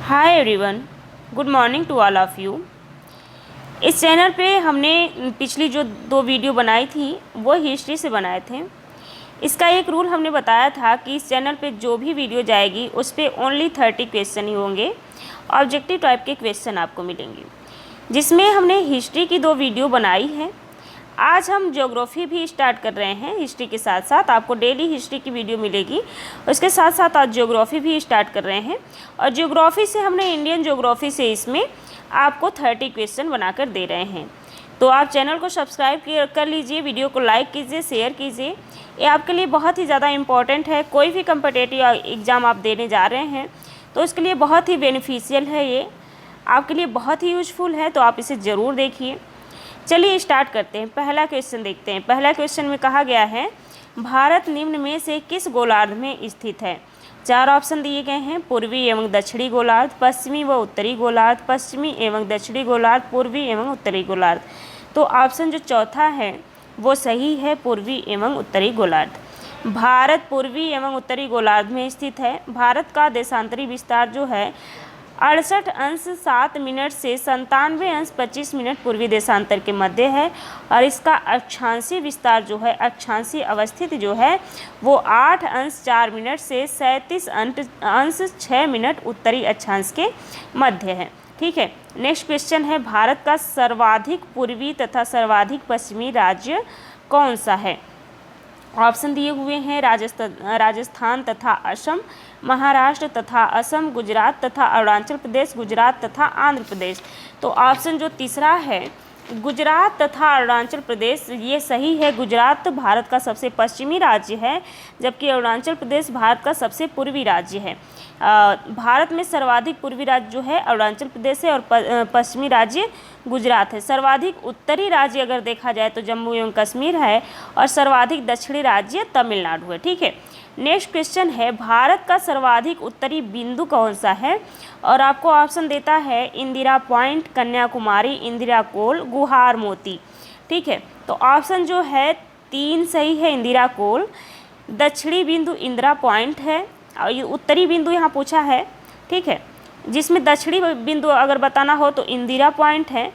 Hi everyone, good morning to all of you. इस channel पे हमने पिछली जो 2 वीडियो बनाई थी वो हिस्ट्री से बनाए थे। इसका एक रूल हमने बताया था कि इस चैनल पे जो भी वीडियो जाएगी उस पर ओनली 30 क्वेश्चन ही होंगे, ऑब्जेक्टिव टाइप के क्वेश्चन आपको मिलेंगे, जिसमें हमने हिस्ट्री की 2 वीडियो बनाई है। आज हम ज्योग्राफी भी स्टार्ट कर रहे हैं। हिस्ट्री के साथ साथ आपको डेली हिस्ट्री की वीडियो मिलेगी, उसके साथ साथ आज ज्योग्राफी भी स्टार्ट कर रहे हैं। और ज्योग्राफी से हमने इंडियन ज्योग्राफी से इसमें आपको 30 क्वेश्चन बनाकर दे रहे हैं। तो आप चैनल को सब्सक्राइब कर लीजिए, वीडियो को लाइक कीजिए, शेयर कीजिए। ये आपके लिए बहुत ही ज़्यादा इम्पॉर्टेंट है। कोई भी कम्पिटिटिव एग्ज़ाम आप देने जा रहे हैं तो इसके लिए बहुत ही बेनिफिशियल है, ये आपके लिए बहुत ही यूजफुल है, तो आप इसे ज़रूर देखिए। चलिए स्टार्ट करते हैं। पहला क्वेश्चन देखते हैं। पहला क्वेश्चन में कहा गया है, भारत निम्न में से किस गोलार्ध में स्थित है? 4 ऑप्शन दिए गए हैं, पूर्वी एवं दक्षिणी गोलार्ध, पश्चिमी व उत्तरी गोलार्ध, पश्चिमी एवं दक्षिणी गोलार्ध, पूर्वी एवं उत्तरी गोलार्ध। तो ऑप्शन जो चौथा है वो सही है, पूर्वी एवं उत्तरी गोलार्ध। भारत पूर्वी एवं उत्तरी गोलार्ध में स्थित है। भारत का देशांतरी विस्तार जो है 68 अंश 7 मिनट से 97 अंश 25 मिनट पूर्वी देशांतर के मध्य है। और इसका अक्षांशीय विस्तार जो है, अक्षांशीय अवस्थिति जो है वो 8 अंश 4 मिनट से 37 अंश 6 मिनट उत्तरी अक्षांश के मध्य है। ठीक है, नेक्स्ट क्वेश्चन है, भारत का सर्वाधिक पूर्वी तथा सर्वाधिक पश्चिमी राज्य कौन सा है? ऑप्शन दिए हुए हैं, राजस्थान तथा असम, महाराष्ट्र तथा असम, गुजरात तथा अरुणाचल प्रदेश, गुजरात तथा आंध्र प्रदेश। तो ऑप्शन जो तीसरा है, गुजरात तथा अरुणाचल प्रदेश, ये सही है। गुजरात भारत का सबसे पश्चिमी राज्य है, जबकि अरुणाचल प्रदेश भारत का सबसे पूर्वी राज्य है। भारत में सर्वाधिक पूर्वी राज्य जो है अरुणाचल प्रदेश है और पश्चिमी राज्य गुजरात है। सर्वाधिक उत्तरी राज्य अगर देखा जाए तो जम्मू एवं कश्मीर है और सर्वाधिक दक्षिणी राज्य तमिलनाडु है। ठीक है, नेक्स्ट क्वेश्चन है, भारत का सर्वाधिक उत्तरी बिंदु कौन सा है? और आपको ऑप्शन देता है इंदिरा पॉइंट, कन्याकुमारी, इंदिरा कोल, गुहार मोती। ठीक है, तो ऑप्शन जो है 3 सही है, इंदिरा कोल। दक्षिणी बिंदु इंदिरा पॉइंट है और ये उत्तरी बिंदु यहाँ पूछा है। ठीक है, जिसमें दक्षिणी बिंदु अगर बताना हो तो इंदिरा पॉइंट है।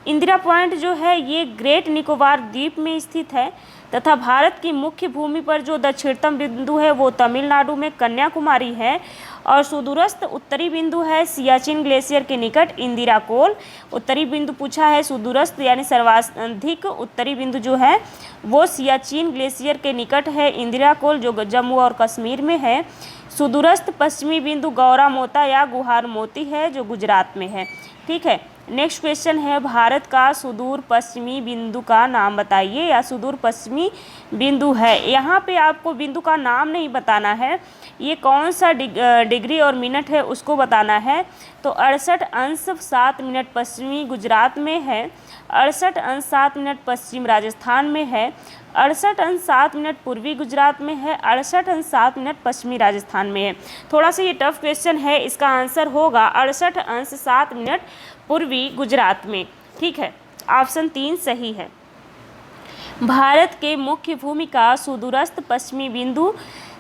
इंदिरा पॉइंट जो है ये ग्रेट निकोबार द्वीप में स्थित है तथा भारत की मुख्य भूमि पर जो दक्षिणतम बिंदु है वो तमिलनाडु में कन्याकुमारी है। और सुदूरस्थ उत्तरी बिंदु है सियाचिन ग्लेशियर के निकट इंदिरा कोल। उत्तरी बिंदु पूछा है, सुदूरस्थ यानी सर्वाधिक उत्तरी बिंदु जो है वो सियाचिन ग्लेशियर के निकट है इंदिरा कोल, जो जम्मू और कश्मीर में है। सुदूरस्थ पश्चिमी बिंदु गौरा मोता या गुहार मोती है, जो गुजरात में है। ठीक है, नेक्स्ट क्वेश्चन है, भारत का सुदूर पश्चिमी बिंदु का नाम बताइए, या सुदूर पश्चिमी बिंदु है। यहाँ पे आपको बिंदु का नाम नहीं बताना है, ये कौन सा डिग्री और मिनट है उसको बताना है। तो 68 अंश 7 मिनट पश्चिमी गुजरात में है, 68 अंश 7 मिनट पश्चिम राजस्थान में है, 68 अंश 7 मिनट पूर्वी गुजरात में है, 68 अंश 7 मिनट पश्चिमी राजस्थान में है। थोड़ा सा ये टफ क्वेश्चन है, इसका आंसर होगा 68 अंश 7 मिनट पूर्वी गुजरात में। ठीक है, ऑप्शन 3 सही है। भारत के मुख्य भूमि का सुदूरस्थ पश्चिमी बिंदु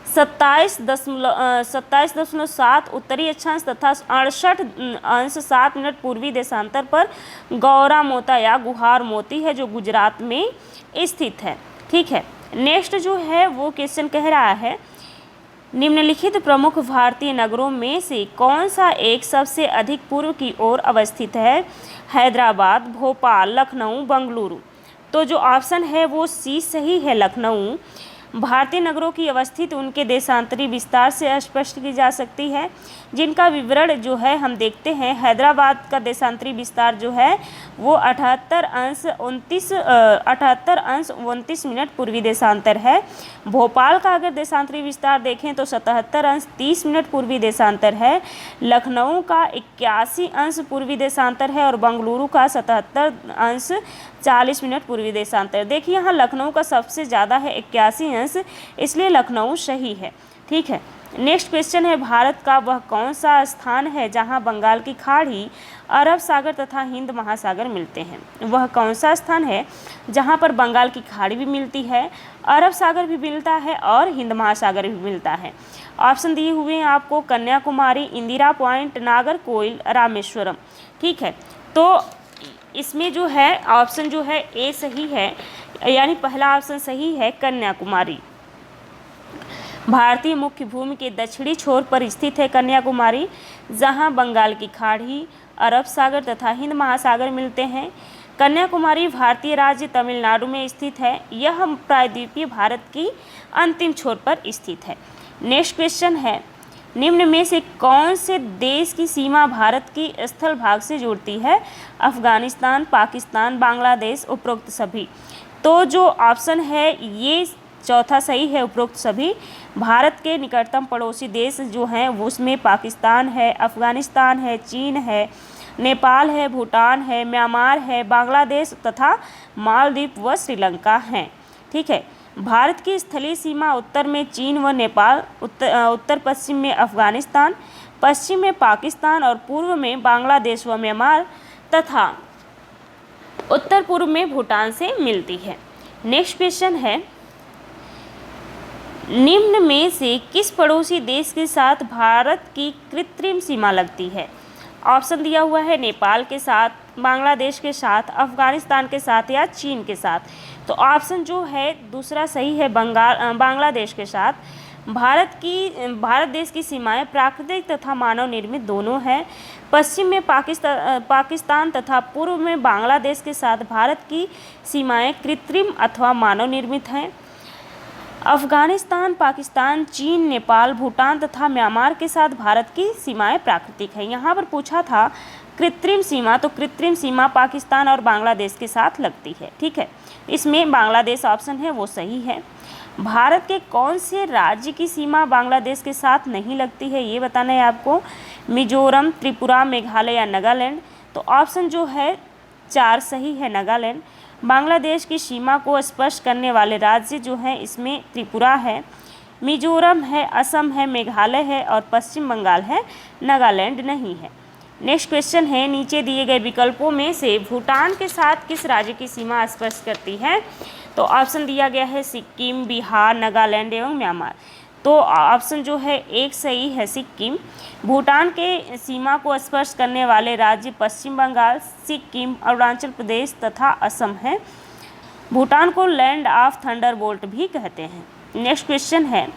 27.7 उत्तरी अक्षांश तथा 68 अंश 7 मिनट पूर्वी देशांतर पर गौरा मोता या गुहार मोती है, जो गुजरात में स्थित है। ठीक है, नेक्स्ट जो है वो क्वेश्चन कह रहा है, निम्नलिखित प्रमुख भारतीय नगरों में से कौन सा एक सबसे अधिक पूर्व की ओर अवस्थित है? हैदराबाद, भोपाल, लखनऊ, बेंगलुरु। तो जो ऑप्शन है वो सी सही है, लखनऊ। भारतीय नगरों की अवस्थित उनके देशांतरी विस्तार से स्पष्ट की जा सकती है, जिनका विवरण जो है हम देखते हैं। हैदराबाद का देशांतरी विस्तार जो है वो 78 अंश 29 मिनट पूर्वी देशांतर है। भोपाल का अगर देशांतरी विस्तार देखें तो 77 अंश 30 मिनट पूर्वी देशांतर है। लखनऊ का 81 अंश पूर्वी देशांतर है और बेंगलुरु का 77 अंश 40 मिनट पूर्वी देशांतर। देखिए यहाँ लखनऊ का सबसे ज़्यादा है 81 अंश, इसलिए लखनऊ सही है। ठीक है, नेक्स्ट क्वेश्चन है, भारत का वह कौन सा स्थान है जहां बंगाल की खाड़ी, अरब सागर तथा हिंद महासागर मिलते हैं? वह कौन सा स्थान है जहां पर बंगाल की खाड़ी भी मिलती है, अरब सागर भी मिलता है और हिंद महासागर भी मिलता है। ऑप्शन दिए हुए हैं आपको कन्याकुमारी, इंदिरा पॉइंट, नागरकोइल, रामेश्वरम। ठीक है, तो इसमें जो है ऑप्शन जो है ए सही है, यानी पहला ऑप्शन सही है कन्याकुमारी। भारतीय मुख्य भूमि के दक्षिणी छोर पर स्थित है कन्याकुमारी, जहां बंगाल की खाड़ी, अरब सागर तथा हिंद महासागर मिलते हैं। कन्याकुमारी भारतीय राज्य तमिलनाडु में स्थित है। यह प्रायद्वीपीय भारत की अंतिम छोर पर स्थित है। नेक्स्ट क्वेश्चन है, निम्न में से कौन से देश की सीमा भारत की स्थल भाग से जुड़ती है? अफगानिस्तान, पाकिस्तान, बांग्लादेश, उपरोक्त सभी। तो जो ऑप्शन है ये चौथा सही है, उपरोक्त सभी। भारत के निकटतम पड़ोसी देश जो हैं वो उसमें पाकिस्तान है, अफगानिस्तान है, चीन है, नेपाल है, भूटान है, म्यांमार है, बांग्लादेश तथा मालदीव व श्रीलंका हैं। ठीक है, भारत की स्थलीय सीमा उत्तर में चीन व नेपाल, उत्तर पश्चिम में अफगानिस्तान, पश्चिम में पाकिस्तान और पूर्व में बांग्लादेश व म्यांमार तथा उत्तर पूर्व में भूटान से मिलती है। नेक्स्ट क्वेश्चन है, निम्न में से किस पड़ोसी देश के साथ भारत की कृत्रिम सीमा लगती है? ऑप्शन दिया हुआ है नेपाल के साथ, बांग्लादेश के साथ, अफगानिस्तान के साथ या चीन के साथ। तो ऑप्शन जो है दूसरा सही है, बांग्लादेश के साथ। भारत देश की सीमाएं प्राकृतिक तथा मानव निर्मित दोनों हैं। पश्चिम में पाकिस्तान तथा पूर्व में बांग्लादेश के साथ भारत की सीमाएं कृत्रिम अथवा मानव निर्मित हैं। अफगानिस्तान, पाकिस्तान, चीन, नेपाल, भूटान तथा म्यांमार के साथ भारत की सीमाएं प्राकृतिक हैं। यहाँ पर पूछा था कृत्रिम सीमा, तो कृत्रिम सीमा पाकिस्तान और बांग्लादेश के साथ लगती है। ठीक है, इसमें बांग्लादेश ऑप्शन है वो सही है। भारत के कौन से राज्य की सीमा बांग्लादेश के साथ नहीं लगती है ये बताना है आपको? मिजोरम, त्रिपुरा, मेघालय या नागालैंड। तो ऑप्शन जो है 4 सही है, नागालैंड। बांग्लादेश की सीमा को स्पर्श करने वाले राज्य जो हैं इसमें त्रिपुरा है, मिजोरम है, असम है, मेघालय है और पश्चिम बंगाल है, नागालैंड नहीं है। नेक्स्ट क्वेश्चन है, नीचे दिए गए विकल्पों में से भूटान के साथ किस राज्य की सीमा स्पर्श करती है? तो ऑप्शन दिया गया है सिक्किम, बिहार, नागालैंड एवं म्यांमार। तो ऑप्शन जो है एक सही है, सिक्किम। भूटान के सीमा को स्पर्श करने वाले राज्य पश्चिम बंगाल, सिक्किम, अरुणाचल प्रदेश तथा असम है। भूटान को लैंड ऑफ थंडरबोल्ट भी कहते हैं। नेक्स्ट क्वेश्चन है,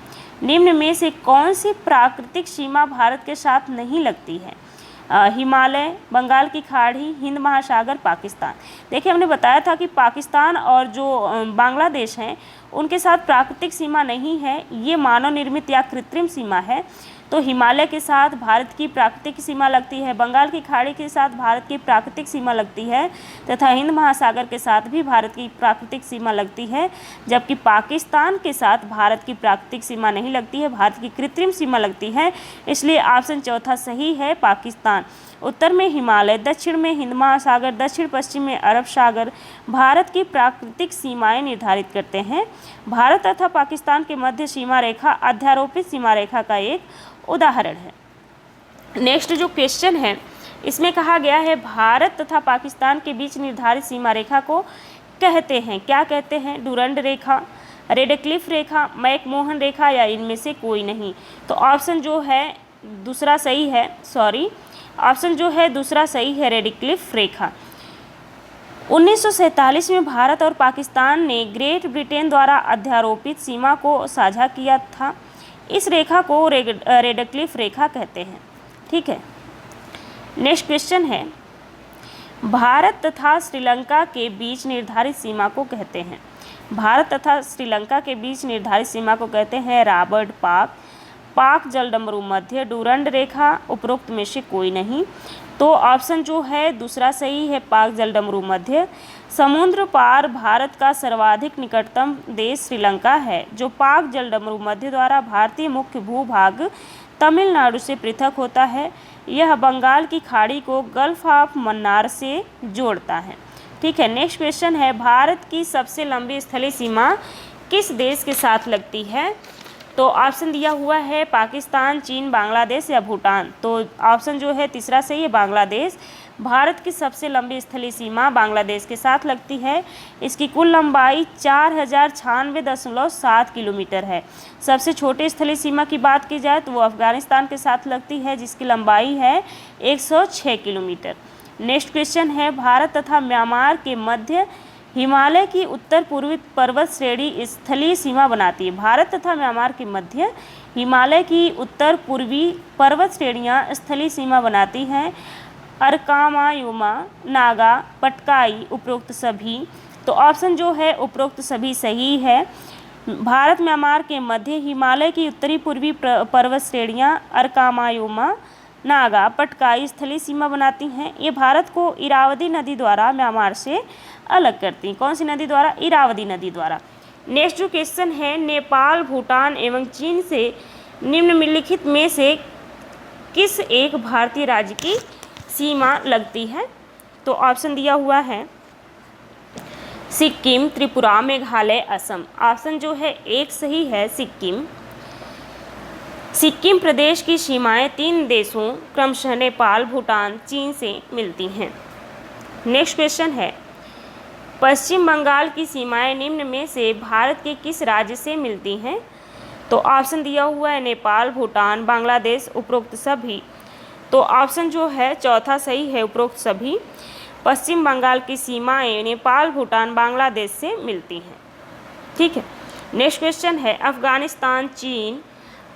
निम्न में से कौन सी प्राकृतिक सीमा भारत के साथ नहीं लगती है? हिमालय, बंगाल की खाड़ी, हिंद महासागर, पाकिस्तान। देखिए हमने बताया था कि पाकिस्तान और जो बांग्लादेश हैं उनके साथ प्राकृतिक सीमा नहीं है, ये मानव निर्मित या कृत्रिम सीमा है। तो हिमालय के साथ भारत की प्राकृतिक सीमा लगती है, बंगाल की खाड़ी के साथ भारत की प्राकृतिक सीमा लगती है तथा हिंद महासागर के साथ भी भारत की प्राकृतिक सीमा लगती है, जबकि पाकिस्तान के साथ भारत की प्राकृतिक सीमा नहीं लगती है, भारत की कृत्रिम सीमा लगती है। इसलिए ऑप्शन चौथा सही है, पाकिस्तान। उत्तर में हिमालय, दक्षिण में हिंद महासागर, दक्षिण पश्चिम में अरब सागर भारत की प्राकृतिक सीमाएं निर्धारित करते हैं। भारत तथा पाकिस्तान के मध्य सीमा रेखा अध्यारोपित सीमा रेखा का एक उदाहरण है। नेक्स्ट जो क्वेश्चन है इसमें कहा गया है भारत तथा पाकिस्तान के बीच निर्धारित सीमा रेखा को कहते हैं, क्या कहते हैं? डुरंड रेखा, रेडक्लिफ रेखा, मैकमोहन रेखा या इनमें से कोई नहीं। तो ऑप्शन जो है दूसरा सही है, ऑप्शन जो है दूसरा सही है, रेडक्लिफ रेखा। 1947 में भारत और पाकिस्तान ने ग्रेट ब्रिटेन द्वारा अध्यारोपित सीमा को साझा किया था। इस रेखा को रेडक्लिफ रेखा कहते हैं। ठीक है, नेक्स्ट क्वेश्चन है, भारत तथा श्रीलंका के बीच निर्धारित सीमा को कहते हैं? भारत तथा श्रीलंका के बीच निर्धारित सीमा को कहते हैं रॉबर्ट पाक जलडमरू मध्य, डुरंड रेखा, उपरोक्त में से कोई नहीं। तो ऑप्शन जो है दूसरा सही है, पाक जलडमरू मध्य। समुद्र पार भारत का सर्वाधिक निकटतम देश श्रीलंका है, जो पाक जलडमरू मध्य द्वारा भारतीय मुख्य भूभाग तमिलनाडु से पृथक होता है। यह बंगाल की खाड़ी को गल्फ ऑफ मन्नार से जोड़ता है। ठीक है, नेक्स्ट क्वेश्चन है, भारत की सबसे लंबी स्थलीय सीमा किस देश के साथ लगती है? तो ऑप्शन दिया हुआ है पाकिस्तान, चीन, बांग्लादेश या भूटान। तो ऑप्शन जो है तीसरा सही है बांग्लादेश। भारत की सबसे लंबी स्थलीय सीमा बांग्लादेश के साथ लगती है। इसकी कुल लंबाई 4096.7 किलोमीटर है। सबसे छोटे स्थलीय सीमा की बात की जाए तो वो अफगानिस्तान के साथ लगती है, जिसकी लंबाई है 106 किलोमीटर। नेक्स्ट क्वेश्चन है, भारत तथा म्यांमार के मध्य हिमालय की उत्तर पूर्वी पर्वत श्रेणी स्थलीय सीमा बनाती है। भारत तथा म्यांमार के मध्य हिमालय की उत्तर पूर्वी पर्वत श्रेणियाँ स्थलीय सीमा बनाती हैं। अरकामायुमा, नागा, पटकाई, उपरोक्त सभी। तो ऑप्शन जो है उपरोक्त सभी सही है। भारत म्यांमार के मध्य हिमालय की उत्तरी पूर्वी पर्वत श्रेणियाँ अरकामायुमा, नागा, पटकाई स्थलीय सीमा बनाती हैं। ये भारत को इरावदी नदी द्वारा म्यांमार से अलग करती हैं। कौन सी नदी द्वारा? इरावदी नदी द्वारा। नेक्स्ट जो क्वेश्चन है, नेपाल, भूटान एवं चीन से निम्नलिखित में से किस एक भारतीय राज्य की सीमा लगती है? तो ऑप्शन दिया हुआ है सिक्किम, त्रिपुरा, मेघालय, असम। ऑप्शन जो है एक सही है सिक्किम। सिक्किम प्रदेश की सीमाएं 3 देशों क्रमशः नेपाल, भूटान, चीन से मिलती हैं। नेक्स्ट क्वेश्चन है, पश्चिम बंगाल की सीमाएं निम्न में से भारत के किस राज्य से मिलती हैं? तो ऑप्शन दिया हुआ है नेपाल, भूटान, बांग्लादेश, उपरोक्त सभी। तो ऑप्शन जो है चौथा सही है, उपरोक्त सभी। पश्चिम बंगाल की सीमाएं नेपाल, भूटान, बांग्लादेश से मिलती हैं। ठीक है। नेक्स्ट क्वेश्चन है, अफगानिस्तान, चीन,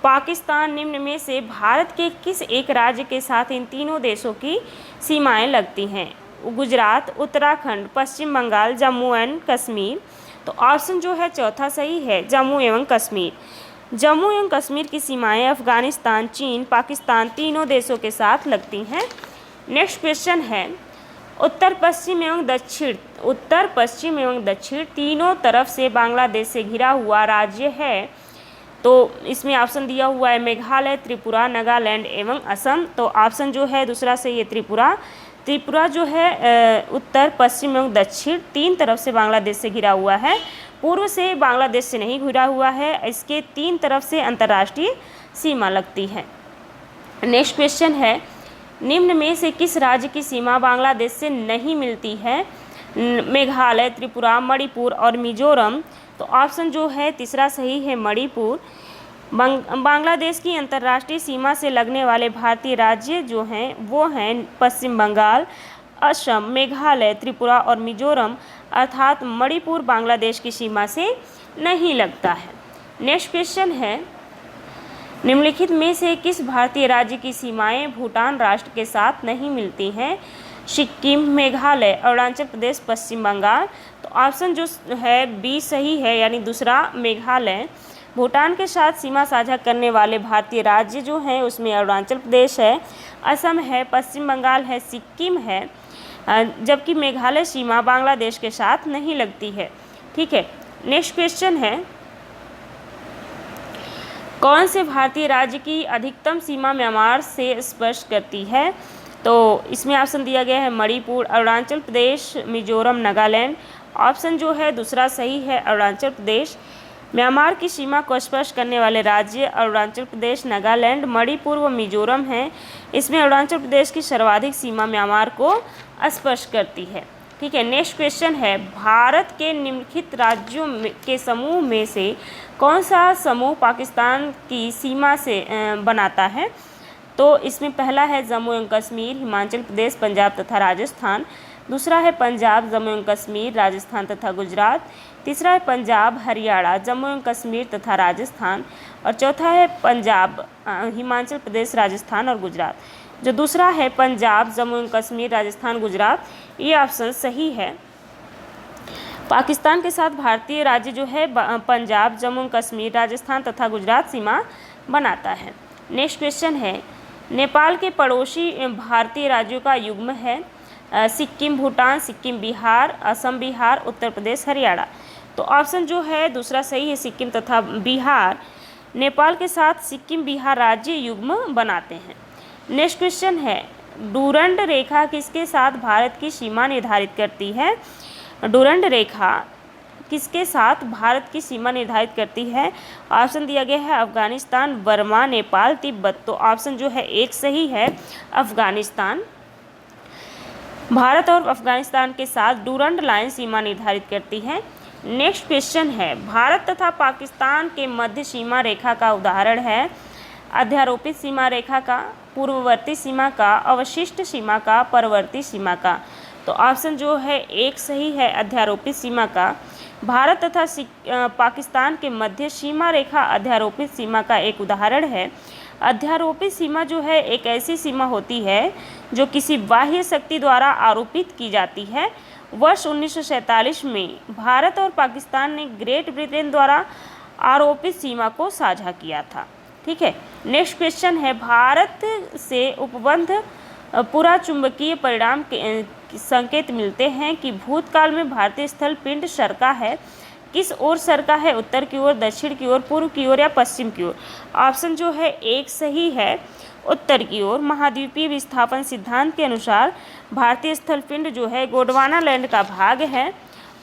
पाकिस्तान निम्न में से भारत के किस एक राज्य के साथ इन तीनों देशों की सीमाएं लगती हैं? गुजरात, उत्तराखंड, पश्चिम बंगाल, जम्मू एंड कश्मीर। तो ऑप्शन जो है चौथा सही है, जम्मू एवं कश्मीर। जम्मू एवं कश्मीर की सीमाएं अफगानिस्तान, चीन, पाकिस्तान तीनों देशों के साथ लगती हैं। नेक्स्ट क्वेश्चन है, उत्तर पश्चिम एवं दक्षिण तीनों तरफ से बांग्लादेश से घिरा हुआ राज्य है। तो इसमें ऑप्शन दिया हुआ है मेघालय, त्रिपुरा, नागालैंड एवं असम। तो ऑप्शन जो है दूसरा सही है त्रिपुरा। त्रिपुरा जो है उत्तर पश्चिम एवं दक्षिण 3 तरफ से बांग्लादेश से घिरा हुआ है। पूर्व से बांग्लादेश से नहीं घिरा हुआ है। इसके 3 तरफ से अंतर्राष्ट्रीय सीमा लगती है। नेक्स्ट क्वेश्चन है, निम्न में से किस राज्य की सीमा बांग्लादेश से नहीं मिलती है? मेघालय, त्रिपुरा, मणिपुर और मिजोरम। तो ऑप्शन जो है तीसरा सही है मणिपुर। बांग्लादेश की अंतर्राष्ट्रीय सीमा से लगने वाले भारतीय राज्य जो हैं वो हैं पश्चिम बंगाल, असम, मेघालय, त्रिपुरा और मिजोरम, अर्थात मणिपुर बांग्लादेश की सीमा से नहीं लगता है। नेक्स्ट क्वेश्चन है, निम्नलिखित में से किस भारतीय राज्य की सीमाएं भूटान राष्ट्र के साथ नहीं मिलती हैं? सिक्किम, मेघालय, अरुणाचल प्रदेश, पश्चिम बंगाल। तो ऑप्शन जो है बी सही है, यानी दूसरा मेघालय। भूटान के साथ सीमा साझा करने वाले भारतीय राज्य जो हैं उसमें अरुणाचल प्रदेश है, असम है, पश्चिम बंगाल है, सिक्किम है, जबकि मेघालय सीमा बांग्लादेश के साथ नहीं लगती है। ठीक है। नेक्स्ट क्वेश्चन है, कौन से भारतीय राज्य की अधिकतम सीमा म्यांमार से स्पर्श करती है? तो इसमें ऑप्शन दिया गया है मणिपुर, अरुणाचल प्रदेश, मिजोरम, नागालैंड। ऑप्शन जो है दूसरा सही है अरुणाचल प्रदेश। म्यांमार की सीमा को स्पर्श करने वाले राज्य अरुणाचल प्रदेश, नागालैंड, मणिपुर व मिजोरम हैं। इसमें अरुणाचल प्रदेश की सर्वाधिक सीमा म्यांमार को स्पर्श करती है। ठीक है। नेक्स्ट क्वेश्चन है, भारत के निम्नलिखित राज्यों के समूह में से कौन सा समूह पाकिस्तान की सीमा से बनाता है? तो इसमें पहला है जम्मू एवं कश्मीर, हिमाचल प्रदेश, पंजाब तथा राजस्थान। दूसरा है पंजाब, जम्मू एवं कश्मीर, राजस्थान तथा गुजरात। तीसरा है पंजाब, हरियाणा, जम्मू एवं कश्मीर तथा राजस्थान। और चौथा है पंजाब, हिमाचल प्रदेश, राजस्थान और गुजरात। जो दूसरा है पंजाब, जम्मू एवं कश्मीर, राजस्थान, गुजरात, ये ऑप्शन सही है। पाकिस्तान के साथ भारतीय राज्य जो है पंजाब, जम्मू एवं कश्मीर, राजस्थान तथा गुजरात सीमा बनाता है। नेक्स्ट क्वेश्चन है, नेपाल के पड़ोसी भारतीय राज्यों का युग्म है सिक्किम, भूटान, सिक्किम, बिहार, असम, बिहार, उत्तर प्रदेश, हरियाणा। तो ऑप्शन जो है दूसरा सही है, सिक्किम तथा बिहार नेपाल के साथ सिक्किम बिहार राज्य युग्म बनाते हैं। नेक्स्ट क्वेश्चन है, डूरंड रेखा किसके साथ भारत की सीमा निर्धारित करती है? डूरंड रेखा किसके साथ भारत की सीमा निर्धारित करती है? ऑप्शन दिया गया है अफगानिस्तान, बर्मा, नेपाल, तिब्बत। तो ऑप्शन जो है एक सही है, अफगानिस्तान। भारत और अफगानिस्तान के साथ डूरंड लाइन सीमा निर्धारित करती है। नेक्स्ट क्वेश्चन है, भारत तथा पाकिस्तान के मध्य सीमा रेखा का उदाहरण है? अध्यारोपित सीमा रेखा का, पूर्ववर्ती सीमा का, अवशिष्ट सीमा का, परवर्ती सीमा का। तो ऑप्शन जो है एक सही है, अध्यारोपित सीमा का। भारत तथा पाकिस्तान के मध्य सीमा रेखा अध्यारोपित सीमा का एक उदाहरण है। अध्यारोपित सीमा जो है एक ऐसी सीमा होती है जो किसी बाह्य शक्ति द्वारा आरोपित की जाती है। वर्ष 1947 में भारत और पाकिस्तान ने ग्रेट ब्रिटेन द्वारा आरोपित सीमा को साझा किया था। ठीक है। नेक्स्ट क्वेश्चन है, भारत से उपबंध पूरा चुंबकीय परिणाम के संकेत मिलते हैं कि भूतकाल में भारतीय स्थल पिंड सरका है। किस ओर सरका है? उत्तर की ओर, दक्षिण की ओर, पूर्व की ओर या पश्चिम की ओर? ऑप्शन जो है एक सही है, उत्तर की ओर। महाद्वीपीय विस्थापन सिद्धांत के अनुसार भारतीय स्थल पिंड जो है गोंडवाना लैंड का भाग है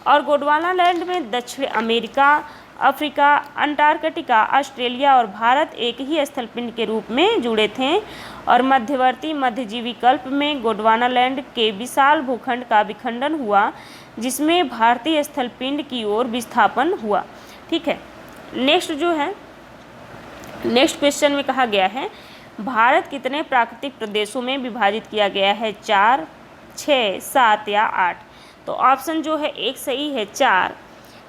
और गोंडवाना लैंड में दक्षिण अमेरिका, अफ्रीका, अंटार्कटिका, ऑस्ट्रेलिया और भारत एक ही स्थलपिंड के रूप में जुड़े थे और मध्यवर्ती मध्यजीवी कल्प में गोंडवाना लैंड के विशाल भूखंड का विखंडन हुआ जिसमें भारतीय स्थलपिंड की ओर विस्थापन हुआ। ठीक है। नेक्स्ट जो है, नेक्स्ट क्वेश्चन में कहा गया है भारत कितने प्राकृतिक प्रदेशों में विभाजित किया गया है? 4, 6, 7 या 8? तो ऑप्शन जो है एक सही है, 4।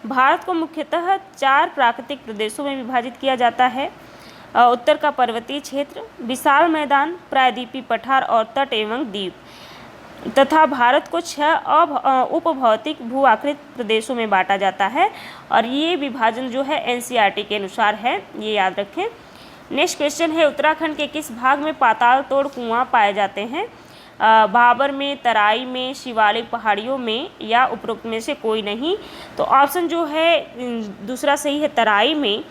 भारत को मुख्यतः 4 प्राकृतिक प्रदेशों में विभाजित किया जाता है। उत्तर का पर्वतीय क्षेत्र, विशाल मैदान, प्रायद्वीपीय पठार और तट एवं द्वीप। तथा भारत को 6 उपभौतिक भू आकृत प्रदेशों में बांटा जाता है और ये विभाजन जो है एनसीईआरटी के अनुसार है, ये याद रखें। नेक्स्ट क्वेश्चन है, उत्तराखंड के किस भाग में पाताल तोड़ कुआं पाए जाते हैं? भाबर में, तराई में, शिवालिक पहाड़ियों में या उपरोक्त में से कोई नहीं? तो ऑप्शन जो है दूसरा सही है, तराई में।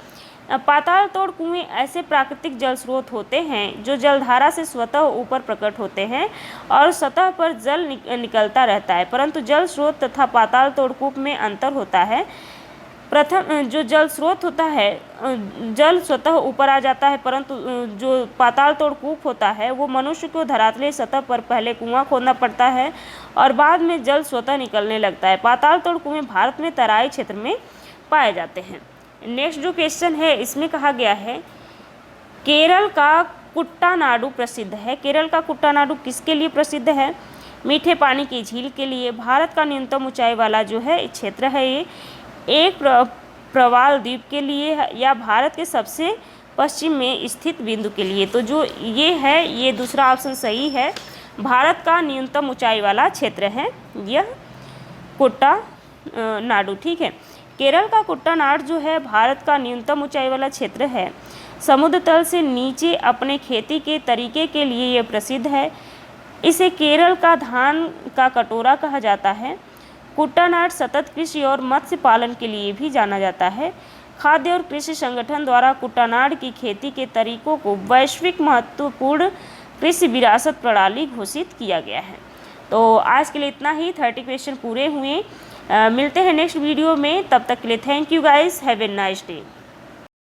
पाताल तोड़ कुएं ऐसे प्राकृतिक जल स्रोत होते हैं जो जलधारा से स्वतः ऊपर प्रकट होते हैं और सतह पर जल निकलता रहता है, परंतु जल स्रोत तथा पाताल तोड़ कूप में अंतर होता है। प्रथम जो जल स्रोत होता है, जल स्वतः ऊपर आ जाता है, परंतु जो पाताल तोड़ कूप होता है वो मनुष्य को धरातलीय सतह पर पहले कुआं खोदना पड़ता है और बाद में जल स्वतः निकलने लगता है। पाताल तोड़ कुएं भारत में तराई क्षेत्र में पाए जाते हैं। नेक्स्ट जो क्वेश्चन है इसमें कहा गया है केरल का कुट्टानाडु प्रसिद्ध है। केरल का कुट्टानाडु किसके लिए प्रसिद्ध है? मीठे पानी की झील के लिए, भारत का न्यूनतम ऊंचाई वाला जो है क्षेत्र है ये, एक प्रवाल द्वीप के लिए या भारत के सबसे पश्चिम में स्थित बिंदु के लिए? तो जो ये है ये दूसरा ऑप्शन सही है, भारत का न्यूनतम ऊंचाई वाला क्षेत्र है यह कुट्टानाडु। ठीक है। केरल का कुट्टानाड जो है भारत का न्यूनतम ऊंचाई वाला क्षेत्र है। समुद्र तल से नीचे अपने खेती के तरीके के लिए यह प्रसिद्ध है। इसे केरल का धान का कटोरा कहा जाता है। कुट्टानाड सतत कृषि और मत्स्य पालन के लिए भी जाना जाता है। खाद्य और कृषि संगठन द्वारा कुट्टानाड की खेती के तरीकों को वैश्विक महत्वपूर्ण कृषि विरासत प्रणाली घोषित किया गया है। तो आज के लिए इतना ही, 30 क्वेश्चन पूरे हुए। मिलते हैं नेक्स्ट वीडियो में, तब तक के लिए thank you guys, have a nice day.